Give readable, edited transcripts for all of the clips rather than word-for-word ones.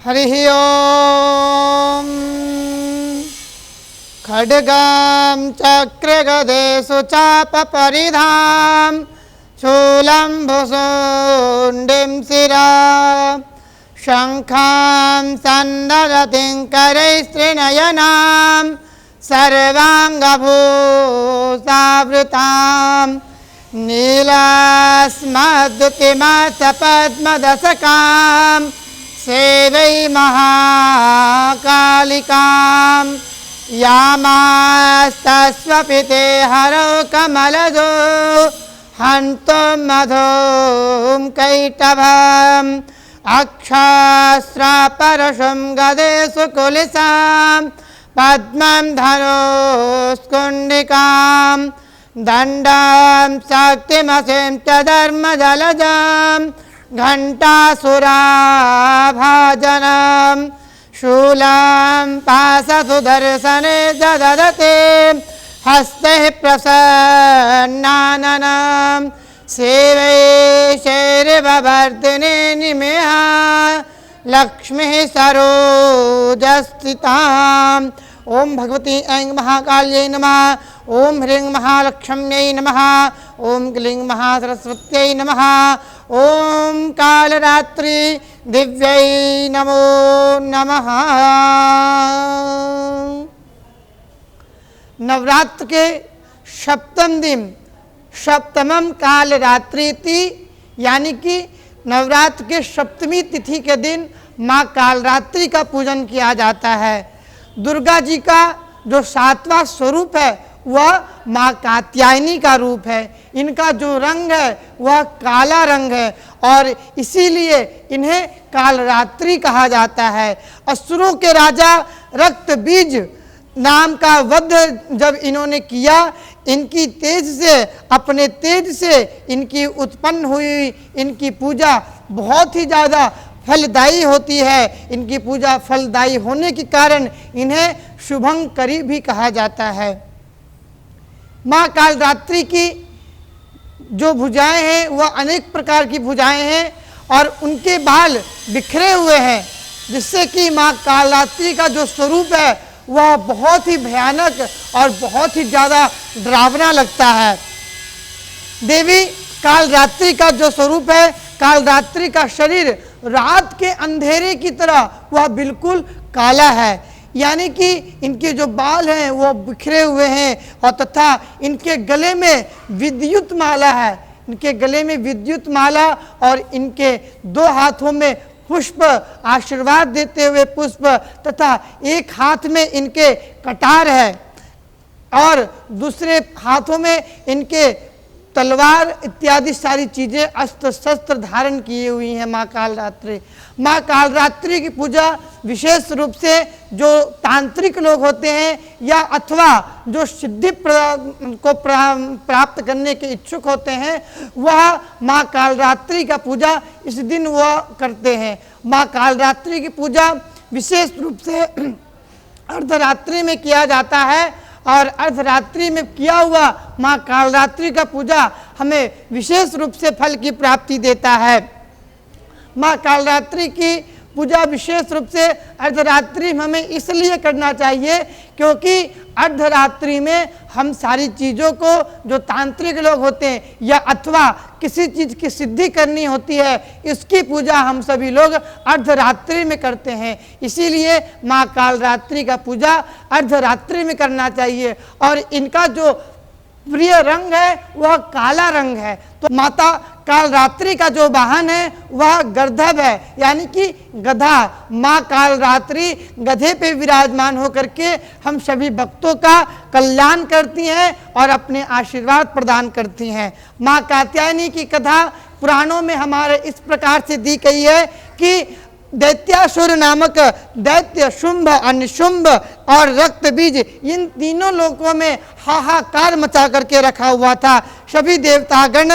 हरिः ओम्। खड्गं चक्रगदेषु चापपरिधां शूलं भुशुण्डिं शिरा शङ्खां सन्ददतिं करैस्त्रिनयनां सर्वाङ्गभूषावृतां नीलास्मद्युतिमसपद्मदशकां सेवै महाकालिकां यामास्तस्वपिते हरौ कमलजो हन्तुं मधुं कैटभम् अक्षास्त्रपरशुं गदेषु कुलिसां पद्मं धनुष्कुण्डिकां दण्डां शक्तिमसिं च धर्मजलजां घण्टासुराभाजनं शूलां पाशसुदर्शने ददते हस्ते प्रसन्नाननं सेवे शैर्ववर्धिने निमेहा लक्ष्मीः सरोजस्थितां। ओम भगवती ऐं महाकाल्यै नमः। ओम ह्रीं महालक्ष्म्यै नमः। ओम क्लीं महासरस्वत्यै नमः। ओम कालरात्रि दिव्यै नमो नमः। नवरात्र के सप्तम दिन सप्तमम काल रात्रि थी, यानी कि नवरात्र के सप्तमी तिथि के दिन माँ कालरात्रि का पूजन किया जाता है। दुर्गा जी का जो सातवां स्वरूप है वह माँ कात्यायनी का रूप है। इनका जो रंग है वह काला रंग है और इसीलिए इन्हें कालरात्रि कहा जाता है। असुरों के राजा रक्तबीज नाम का वध जब इन्होंने किया, इनकी तेज से अपने तेज से इनकी उत्पन्न हुई इनकी पूजा बहुत ही ज़्यादा फलदायी होती है। इनकी पूजा फलदायी होने के कारण इन्हें शुभंकरी भी कहा जाता है। माँ कालरात्रि की जो भुजाएं हैं वह अनेक प्रकार की भुजाएं हैं और उनके बाल बिखरे हुए हैं, जिससे कि माँ कालरात्रि का जो स्वरूप है वह बहुत ही भयानक और बहुत ही ज़्यादा डरावना लगता है। देवी कालरात्रि का जो स्वरूप है, कालरात्रि का शरीर रात के अंधेरे की तरह वह बिल्कुल काला है, यानी कि इनके जो बाल हैं वो बिखरे हुए हैं और तथा इनके गले में विद्युत माला है। इनके गले में विद्युत माला और इनके दो हाथों में पुष्प, आशीर्वाद देते हुए पुष्प, तथा एक हाथ में इनके कटार है और दूसरे हाथों में इनके तलवार इत्यादि सारी चीज़ें अस्त्र शस्त्र धारण किए हुई हैं। माँ कालरात्रि, माँ कालरात्रि की पूजा विशेष रूप से जो तांत्रिक लोग होते हैं या अथवा जो सिद्धि को प्राप्त करने के इच्छुक होते हैं वह माँ कालरात्रि का पूजा इस दिन वह करते हैं। माँ कालरात्रि की पूजा विशेष रूप से अर्धरात्रि में किया जाता है और अर्धरात्रि में किया हुआ माँ कालरात्रि का पूजा हमें विशेष रूप से फल की प्राप्ति देता है। माँ कालरात्रि की पूजा विशेष रूप से अर्धरात्रि में हमें इसलिए करना चाहिए क्योंकि अर्धरात्रि में हम सारी चीज़ों को जो तांत्रिक लोग होते हैं या अथवा किसी चीज़ की सिद्धि करनी होती है, इसकी पूजा हम सभी लोग अर्धरात्रि में करते हैं। इसीलिए माँ कालरात्रि का पूजा अर्धरात्रि में करना चाहिए और इनका जो प्रिय रंग है वह काला रंग है। तो माता कालरात्रि का जो वाहन है वह गर्दभ है, यानी कि गधा। माँ कालरात्रि गधे पे विराजमान होकर के हम सभी भक्तों का कल्याण करती हैं और अपने आशीर्वाद प्रदान करती हैं। माँ कात्यायनी की कथा पुराणों में हमारे इस प्रकार से दी गई है कि दैत्यासुर नामक दैत्य शुंभ, अनिशुंभ और रक्तबीज, इन तीनों लोगों में हाहाकार मचा करके रखा हुआ था। सभी देवतागण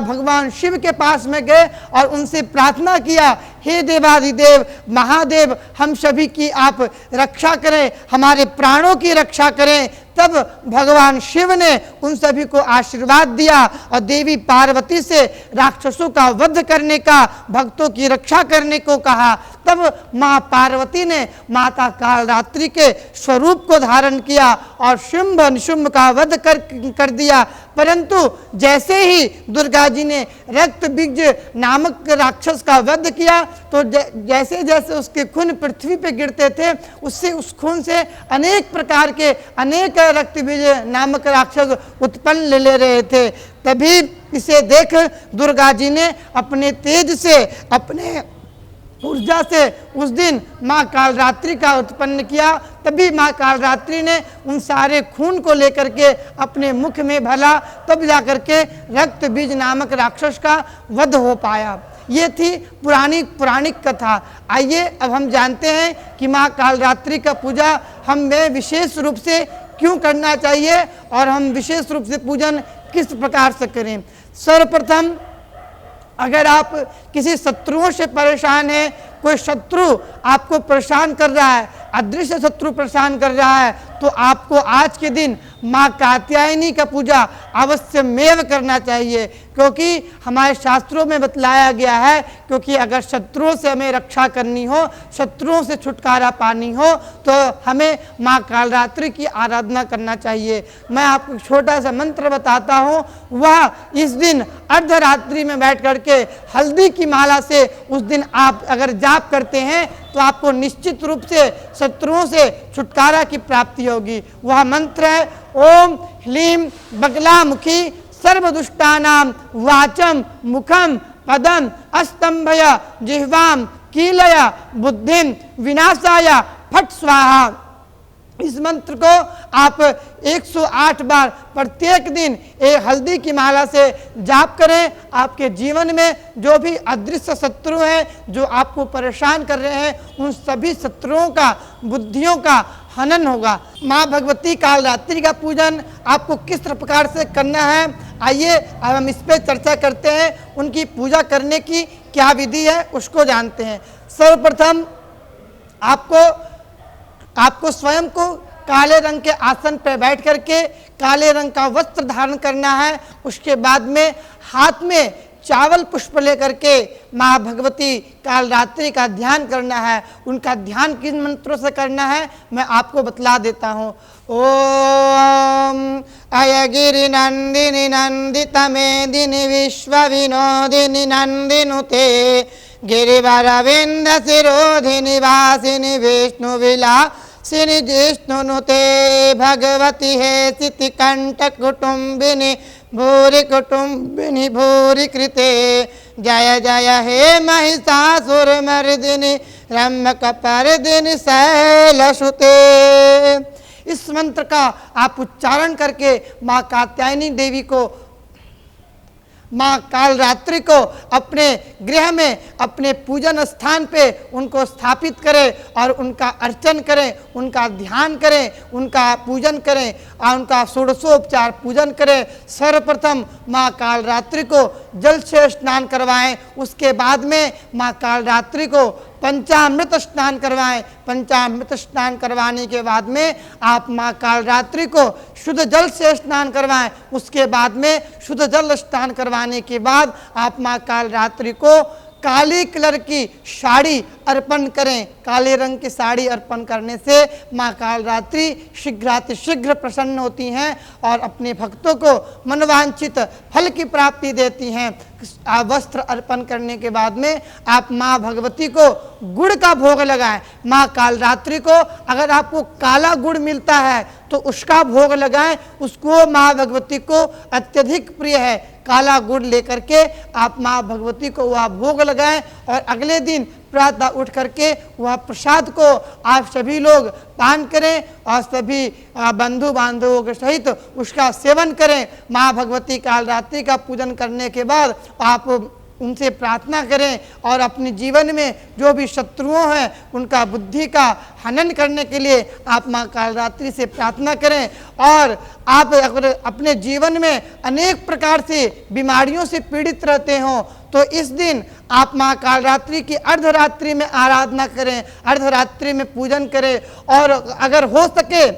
भगवान शिव के पास में गए और उनसे प्रार्थना किया, हे देवाधिदेव महादेव, हम सभी की आप रक्षा करें, हमारे प्राणों की रक्षा करें। तब भगवान शिव ने उन सभी को आशीर्वाद दिया और देवी पार्वती से राक्षसों का वध करने का, भक्तों की रक्षा करने को कहा। तब माँ पार्वती ने माता कालरात्रि के स्वरूप को धारण किया और शुंभ निशुंभ का वध कर दिया। परंतु जैसे ही दुर्गा जी ने रक्त बीज नामक राक्षस का वध किया तो जैसे जैसे उसके खून पृथ्वी पे गिरते थे, उससे उस खून से अनेक प्रकार के अनेक रक्त बीज नामक राक्षस उत्पन्न ले रहे थे। तभी इसे देख दुर्गा जी ने अपने तेज से, अपने ऊर्जा से उस दिन माँ कालरात्रि का उत्पन्न किया। तभी माँ कालरात्रि ने उन सारे खून को लेकर के अपने मुख में भला, तब जाकर के रक्त बीज नामक राक्षस का वध हो पाया। ये थी पुराणिक कथा। आइए अब हम जानते हैं कि माँ कालरात्रि का पूजा हमें विशेष रूप से क्यों करना चाहिए और हम विशेष रूप से पूजन किस प्रकार से करें। सर्वप्रथम, अगर आप किसी शत्रुओं से परेशान हैं, कोई शत्रु आपको परेशान कर रहा है, अदृश्य शत्रु परेशान कर रहा है, तो आपको आज के दिन माँ कात्यायनी का पूजा अवश्य मेव करना चाहिए। क्योंकि हमारे शास्त्रों में बतलाया गया है, क्योंकि अगर शत्रुओं से हमें रक्षा करनी हो, शत्रुओं से छुटकारा पानी हो, तो हमें माँ कालरात्रि की आराधना करना चाहिए। मैं आपको छोटा सा मंत्र बताता हूँ। वह इस दिन अर्धरात्रि में बैठ करके हल्दी की माला से उस दिन आप अगर जाप करते हैं तो आपको निश्चित रूप से शत्रुओं से छुटकारा की प्राप्ति होगी। वह मंत्र है ओम ह्लीं बगलामुखी सर्वदुष्टानां वाचम मुखम पदम अस्तंभय जिह्वाम कीलय बुद्धिम विनाशाय फट स्वाहा। इस मंत्र को आप 108 बार प्रत्येक दिन एक हल्दी की माला से जाप करें। आपके जीवन में जो भी अदृश्य शत्रु हैं, जो आपको परेशान कर रहे हैं, उन सभी शत्रुओं का, बुद्धियों का हनन होगा। माँ भगवती कालरात्रि का पूजन आपको किस प्रकार से करना है, आइए अब हम इस पर चर्चा करते हैं। उनकी पूजा करने की क्या विधि है उसको जानते हैं। सर्वप्रथम आपको स्वयं को काले रंग के आसन पर बैठ करके काले रंग का वस्त्र धारण करना है। उसके बाद में हाथ में चावल पुष्प लेकर के माँ भगवती कालरात्रि का ध्यान करना है। उनका ध्यान किन मंत्रों से करना है मैं आपको बतला देता हूँ। ओम अयगिरि नंदिनी नंदित मेदिनी विश्व विनोदिनी नंदिनुते गिरिवरविंद शिरोधिनी वासिनी विष्णु विलासिनी जिष्णुनुते भगवती हे सिति कंठ कुटुंबिनी भूरि कुटुंबिनी भूरि कृते जय जय हे महिषासुर मर्दिनी रम्यकपर्दिनी शैलसुते। इस मंत्र का आप उच्चारण करके माँ कात्यायनी देवी को, माँ कालरात्रि को अपने गृह में, अपने पूजन स्थान पे उनको स्थापित करें और उनका अर्चन करें, उनका ध्यान करें, उनका पूजन करें और उनका षोडशोपचार पूजन करें। सर्वप्रथम माँ कालरात्रि को जल से स्नान करवाएं। उसके बाद में माँ कालरात्रि को पंचामृत स्नान करवाएं। पंचामृत स्नान करवाने के बाद में आप माँ कालरात्रि को शुद्ध जल से स्नान करवाएं। उसके बाद में शुद्ध जल स्नान करवाने के बाद आप माँ कालरात्रि को काली कलर की साड़ी अर्पण करें। काले रंग की साड़ी अर्पण करने से माँ कालरात्रि शीघ्र प्रसन्न होती हैं और अपने भक्तों को मनवांछित फल की प्राप्ति देती हैं। वस्त्र अर्पण करने के बाद में आप माँ भगवती को गुड़ का भोग लगाएं। माँ कालरात्रि को अगर आपको काला गुड़ मिलता है तो उसका भोग लगाएं। उसको माँ भगवती को अत्यधिक प्रिय है। काला गुड़ लेकर के आप माँ भगवती को वह भोग लगाएं और अगले दिन प्रातः उठ करके वह प्रसाद को आप सभी लोग पान करें और सभी बंधु बांधवों के सहित उसका सेवन करें। माँ भगवती कालरात्रि का पूजन करने के बाद आप उनसे प्रार्थना करें और अपने जीवन में जो भी शत्रुओं हैं उनका बुद्धि का हनन करने के लिए आप माँ कालरात्रि से प्रार्थना करें। और आप अगर अपने जीवन में अनेक प्रकार से बीमारियों से पीड़ित रहते हों तो इस दिन आप माँ कालरात्रि की अर्धरात्रि में आराधना करें, अर्धरात्रि में पूजन करें। और अगर हो सके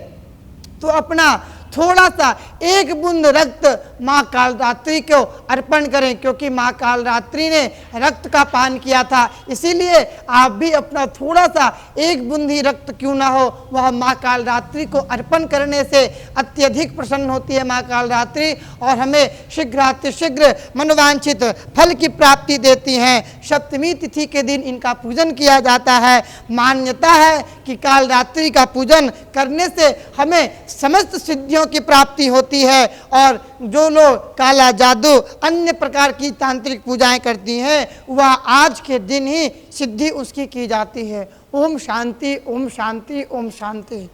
तो अपना थोड़ा सा एक बूंद रक्त माँ कालरात्रि को अर्पण करें, क्योंकि माँ कालरात्रि ने रक्त का पान किया था। इसीलिए आप भी अपना थोड़ा सा एक बूंद ही रक्त क्यों ना हो, वह माँ कालरात्रि को अर्पण करने से अत्यधिक प्रसन्न होती है माँ कालरात्रि, और हमें शीघ्रातिशीघ्र मनोवांछित फल की प्राप्ति देती हैं। सप्तमी तिथि के दिन इनका पूजन किया जाता है। मान्यता है कि कालरात्रि का पूजन करने से हमें समस्त सिद्धियों की प्राप्ति होती है, और जो लोग काला जादू अन्य प्रकार की तांत्रिक पूजाएं करती हैं वह आज के दिन ही सिद्धि उसकी की जाती है। ओम शांति, ओम शांति, ओम शांति।